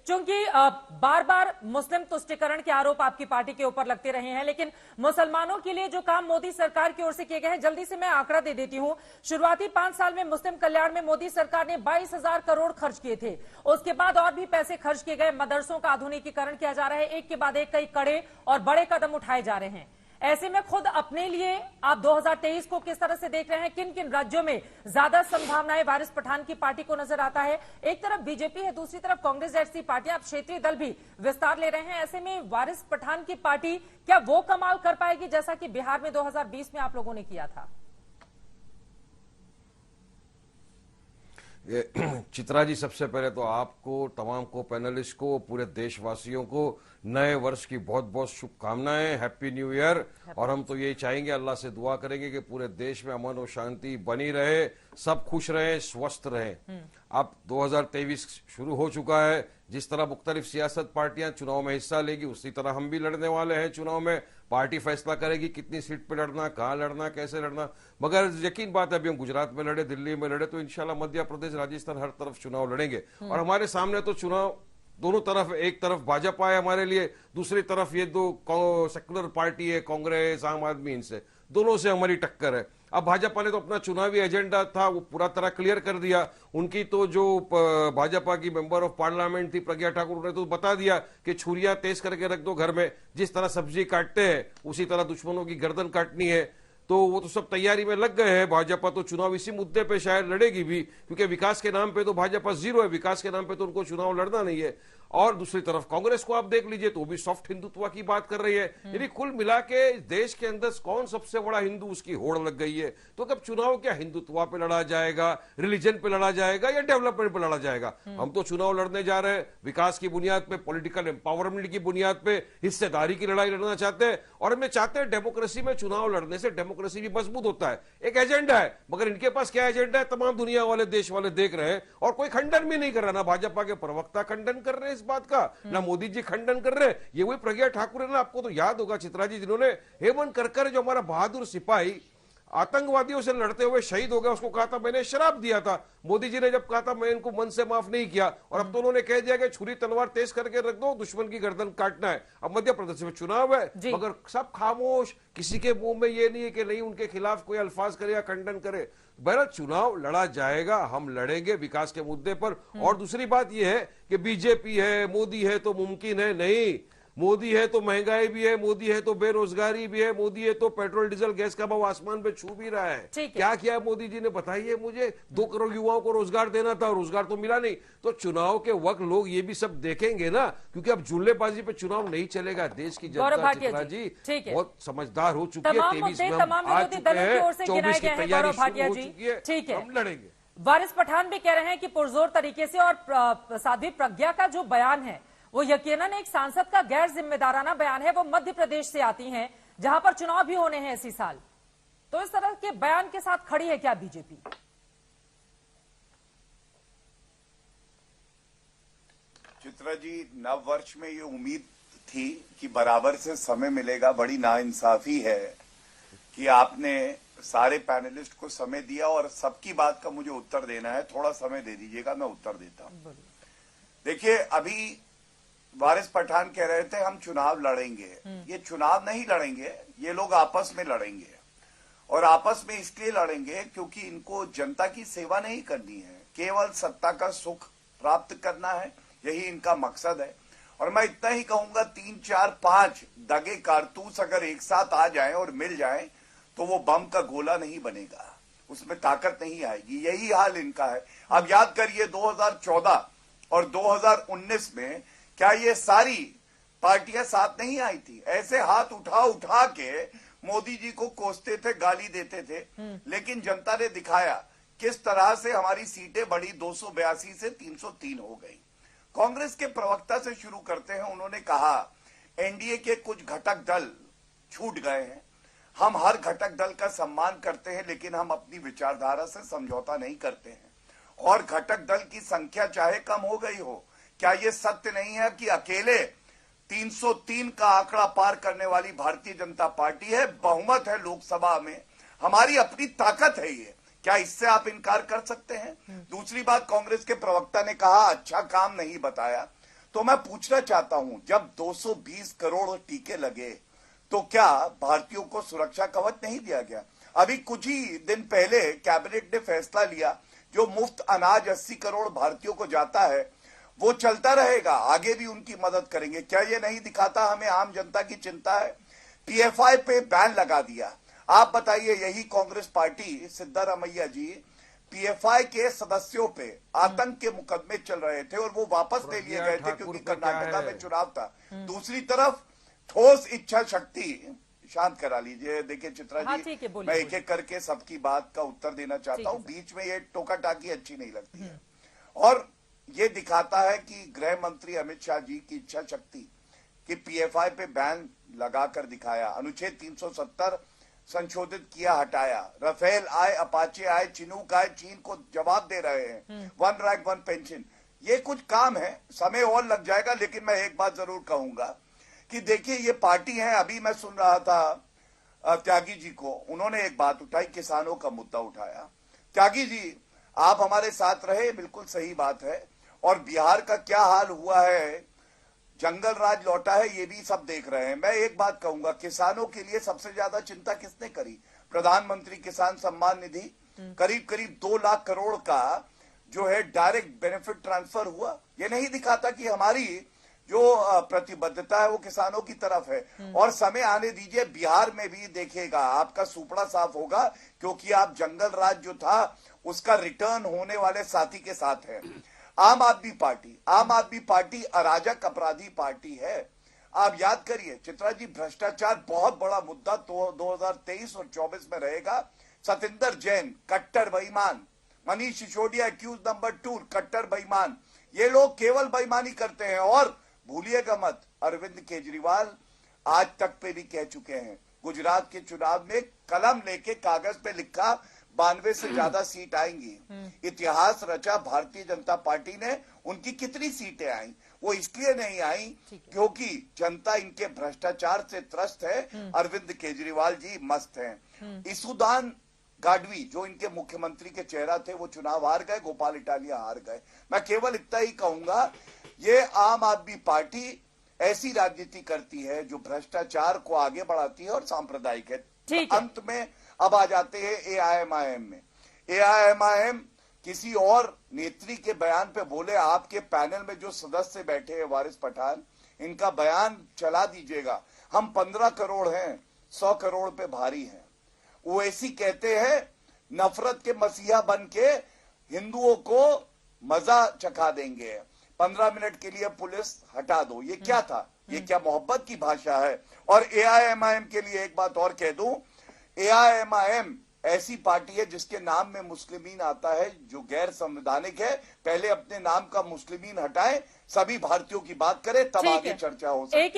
क्योंकि बार बार मुस्लिम तुष्टिकरण के आरोप आपकी पार्टी के ऊपर लगते रहे हैं, लेकिन मुसलमानों के लिए जो काम मोदी सरकार की ओर से किए गए हैं, जल्दी से मैं आंकड़ा दे देती हूं। शुरुआती 5 साल में मुस्लिम कल्याण में मोदी सरकार ने 22,000 करोड़ खर्च किए थे। उसके बाद और भी पैसे खर्च किए गए, मदरसों का आधुनिकीकरण किया जा रहा है, एक के बाद एक कई कड़े और बड़े कदम उठाए जा रहे हैं। ऐसे में खुद अपने लिए आप 2023 को किस तरह से देख रहे हैं? किन किन राज्यों में ज्यादा संभावनाएं वारिस पठान की पार्टी को नजर आता है? एक तरफ बीजेपी है, दूसरी तरफ कांग्रेस जैसी पार्टियां, आप क्षेत्रीय दल भी विस्तार ले रहे हैं। ऐसे में वारिस पठान की पार्टी क्या वो कमाल कर पाएगी जैसा कि बिहार में 2020 में आप लोगों ने किया था? चित्रा जी, सबसे पहले तो आपको, तमाम को पैनलिस्ट को, पूरे देशवासियों को नए वर्ष की बहुत बहुत शुभकामनाएं, हैप्पी न्यू ईयर। और हम तो यही चाहेंगे, अल्लाह से दुआ करेंगे कि पूरे देश में अमन और शांति बनी रहे, सब खुश रहे, स्वस्थ रहे। अब 2023 शुरू हो चुका है। जिस तरह मुख्तलिफ सियासत पार्टियां चुनाव में हिस्सा लेगी, उसी तरह हम भी लड़ने वाले हैं चुनाव में। पार्टी फैसला करेगी कितनी सीट पे लड़ना, कहां लड़ना, कैसे लड़ना। मगर यकीन बात है, अभी हम गुजरात में लड़े, दिल्ली में लड़े, तो इंशाल्लाह मध्य प्रदेश, राजस्थान, हर तरफ चुनाव लड़ेंगे। और हमारे सामने तो चुनाव दोनों तरफ, एक तरफ भाजपा है हमारे लिए, दूसरी तरफ ये दो सेकुलर पार्टी है, कांग्रेस, आम आदमी, इनसे दोनों से हमारी टक्कर है। अब भाजपा ने तो अपना चुनावी एजेंडा था वो पूरा तरह क्लियर कर दिया। उनकी तो जो भाजपा की मेंबर ऑफ पार्लियामेंट थी प्रज्ञा ठाकुर, उन्होंने तो बता दिया कि छुरियां तेज करके रख दो घर में, जिस तरह सब्जी काटते हैं उसी तरह दुश्मनों की गर्दन काटनी है। तो वो तो सब तैयारी में लग गए हैं। भाजपा तो चुनाव इसी मुद्दे पे शायद लड़ेगी भी, क्योंकि विकास के नाम पे तो भाजपा जीरो है, विकास के नाम पे तो उनको चुनाव लड़ना नहीं है। और दूसरी तरफ कांग्रेस को आप देख लीजिए, तो वो भी सॉफ्ट हिंदुत्व की बात कर रही है। यानी कुल मिला के देश के अंदर कौन सबसे बड़ा हिंदू, उसकी होड़ लग गई है। तो कब चुनाव क्या हिंदुत्व पे लड़ा जाएगा, रिलीजन पे लड़ा जाएगा या डेवलपमेंट पे लड़ा जाएगा? हम तो चुनाव लड़ने जा रहे हैं विकास की बुनियाद पे, पॉलिटिकल एम्पावरमेंट की बुनियाद पे, हिस्सेदारी की लड़ाई लड़ना चाहते हैं। और हमें चाहते हैं डेमोक्रेसी में चुनाव लड़ने से डेमोक्रेसी भी मजबूत होता है, एक एजेंडा है। मगर इनके पास क्या एजेंडा है, तमाम दुनिया वाले, देश वाले देख रहे हैं, और कोई खंडन भी नहीं कर रहा। ना भाजपा के प्रवक्ता खंडन कर रहे हैं इस बात का, ना मोदी जी खंडन कर रहे हैं। ये वही प्रज्ञा ठाकुर है ना, आपको तो याद होगा चित्रा जी, जिन्होंने हेमंत करकर, जो हमारा बहादुर सिपाही आतंकवादियों से लड़ते हुए शहीद हो गया, उसको कहा था मैंने शराब दिया था। मोदी जी ने जब कहा था मैं इनको मन से माफ नहीं किया, और अब तो उन्होंने कह दिया कि छुरी तलवार तेज करके रख दो, दुश्मन की गर्दन काटना है। अब मध्य प्रदेश में चुनाव है, मगर सब खामोश, किसी के मुंह में ये नहीं है कि नहीं उनके खिलाफ कोई अल्फाज करे या खंडन करे। बहरहाल चुनाव लड़ा जाएगा, हम लड़ेंगे विकास के मुद्दे पर। और दूसरी बात यह है कि बीजेपी है, मोदी है तो मुमकिन है, नहीं। मोदी है तो महंगाई भी है, मोदी है तो बेरोजगारी भी है, मोदी है तो पेट्रोल डीजल गैस का भाव आसमान पे छू भी रहा है। क्या किया मोदी जी ने, बताइए मुझे। 2 करोड़ युवाओं को रोजगार देना था, रोजगार तो मिला नहीं। तो चुनाव के वक्त लोग ये भी सब देखेंगे ना, क्योंकि अब जुल्लेबाजी पे चुनाव नहीं चलेगा। देश की जनता चित्रा जी बहुत समझदार हो चुकी है। 23 में हम आ चुके हैं, 24 की तैयारी शुरू हो चुकी है, ठीक है, हम लड़ेंगे। वारिस पठान भी कह रहे हैं कि पुरजोर तरीके से, और साध्वी प्रज्ञा का जो बयान है वो यकीनन एक सांसद का गैर जिम्मेदाराना बयान है। वो मध्य प्रदेश से आती हैं, जहां पर चुनाव भी होने हैं इसी साल। तो इस तरह के बयान के साथ खड़ी है क्या बीजेपी? चित्रा जी, नव वर्ष में ये उम्मीद थी कि बराबर से समय मिलेगा। बड़ी नाइंसाफी है कि आपने सारे पैनलिस्ट को समय दिया और सबकी बात का मुझे उत्तर देना है। थोड़ा समय दे दीजिएगा, मैं उत्तर देता हूं। देखिए, अभी वारिस पठान कह रहे थे हम चुनाव लड़ेंगे। ये चुनाव नहीं लड़ेंगे, ये लोग आपस में लड़ेंगे। और आपस में इसलिए लड़ेंगे क्योंकि इनको जनता की सेवा नहीं करनी है, केवल सत्ता का सुख प्राप्त करना है, यही इनका मकसद है। और मैं इतना ही कहूंगा, 3, 4, 5 दगे कारतूस अगर एक साथ आ जाएं और मिल जाएं तो वो बम का गोला नहीं बनेगा, उसमें ताकत नहीं आएगी। यही हाल इनका है। अब याद करिए 2014 और 2019 में क्या ये सारी पार्टियां साथ नहीं आई थी? ऐसे हाथ उठा उठा के मोदी जी को कोसते थे, गाली देते थे, लेकिन जनता ने दिखाया किस तरह से हमारी सीटें बढ़ी, 282 से 303 हो गई। कांग्रेस के प्रवक्ता से शुरू करते हैं। उन्होंने कहा एनडीए के कुछ घटक दल छूट गए हैं। हम हर घटक दल का सम्मान करते हैं, लेकिन हम अपनी विचारधारा से समझौता नहीं करते हैं। और घटक दल की संख्या चाहे कम हो गई हो, क्या यह सत्य नहीं है कि अकेले 303 का आंकड़ा पार करने वाली भारतीय जनता पार्टी है, बहुमत है लोकसभा में, हमारी अपनी ताकत है ये। क्या इससे आप इनकार कर सकते हैं? दूसरी बात, कांग्रेस के प्रवक्ता ने कहा अच्छा काम नहीं बताया। तो मैं पूछना चाहता हूं, जब 220 करोड़ टीके लगे तो क्या भारतीयों को सुरक्षा कवच नहीं दिया गया? अभी कुछ ही दिन पहले कैबिनेट ने फैसला लिया, जो मुफ्त अनाज 80 करोड़ भारतीयों को जाता है वो चलता रहेगा, आगे भी उनकी मदद करेंगे। क्या ये नहीं दिखाता हमें आम जनता की चिंता है? पीएफआई पे बैन लगा दिया। आप बताइए, यही कांग्रेस पार्टी, सिद्धारमैया जी, पीएफआई के सदस्यों पे आतंक के मुकदमे चल रहे थे और वो वापस ले लिए गए थे क्योंकि कर्नाटका में चुनाव था। दूसरी तरफ ठोस इच्छा शक्ति, शांत करा लीजिए। देखिए चित्रा जी, मैं एक एक करके सबकी बात का उत्तर देना चाहता हूं, बीच में ये टोका टाकी अच्छी नहीं लगती है। और ये दिखाता है कि गृह मंत्री अमित शाह जी की इच्छा शक्ति कि पीएफआई पे बैन लगाकर दिखाया, अनुच्छेद 370 संशोधित किया, हटाया, राफेल आए, अपाचे आए, चिनूक आए, चीन को जवाब दे रहे हैं, 1 रैंक 1 पेंशन। ये कुछ काम है, समय और लग जाएगा, लेकिन मैं एक बात जरूर कहूंगा कि देखिए ये पार्टी है। अभी मैं सुन रहा था त्यागी जी को, उन्होंने एक बात उठाई, किसानों का मुद्दा उठाया। त्यागी जी, आप हमारे साथ रहे, बिल्कुल सही बात है। और बिहार का क्या हाल हुआ है, जंगल राज लौटा है, ये भी सब देख रहे हैं। मैं एक बात कहूंगा, किसानों के लिए सबसे ज्यादा चिंता किसने करी? प्रधानमंत्री किसान सम्मान निधि, करीब करीब 2 लाख करोड़ का जो है डायरेक्ट बेनिफिट ट्रांसफर हुआ। ये नहीं दिखाता कि हमारी जो प्रतिबद्धता है वो किसानों की तरफ है। और समय आने दीजिए, बिहार में भी देखिएगा आपका सुपड़ा साफ होगा, क्योंकि आप जंगल राज जो था उसका रिटर्न होने वाले साथी के साथ है। आम आदमी पार्टी अराजक अपराधी पार्टी है। आप याद करिए चित्रा जी, भ्रष्टाचार बहुत बड़ा मुद्दा तो 2023 और 24 में रहेगा। सतिंदर जैन कट्टर बेईमान, मनीष सिसोदिया एक्यूज नंबर 2 कट्टर बेईमान। ये लोग केवल बेईमानी करते हैं। और भूलिएगा मत, अरविंद केजरीवाल आज तक पे भी कह चुके हैं, गुजरात के चुनाव में कलम लेके कागज पे लिखा 92 से ज्यादा सीट आएंगी। इतिहास रचा भारतीय जनता पार्टी ने। उनकी कितनी सीटें आई? वो इसलिए नहीं आई क्योंकि जनता इनके भ्रष्टाचार से त्रस्त है। अरविंद केजरीवाल जी मस्त हैं। इसुदान गाडवी जो इनके मुख्यमंत्री के चेहरा थे, वो चुनाव हार गए, गोपाल इटालिया हार गए। मैं केवल इतना ही कहूंगा, ये आम आदमी पार्टी ऐसी राजनीति करती है जो भ्रष्टाचार को आगे बढ़ाती है और सांप्रदायिक है। अंत में अब आ जाते हैं एआईएमआईएम में। एआईएमआईएम किसी और नेत्री के बयान पे बोले, आपके पैनल में जो सदस्य बैठे हैं वारिस पठान, इनका बयान चला दीजिएगा। हम 15 करोड़ हैं, 100 करोड़ पे भारी हैं। ओवैसी कहते हैं नफरत के मसीहा बन के हिंदुओं को मजा चखा देंगे, 15 मिनट के लिए पुलिस हटा दो। ये क्या था? ये क्या मोहब्बत की भाषा है? और एआईएमआईएम के लिए एक बात और कह दूं, एआईएमआईएम ऐसी पार्टी है जिसके नाम में मुस्लिमीन आता है, जो गैर संवैधानिक है। पहले अपने नाम का मुस्लिमीन हटाएं, सभी भारतीयों की बात करें, तब आगे चर्चा हो सकती है।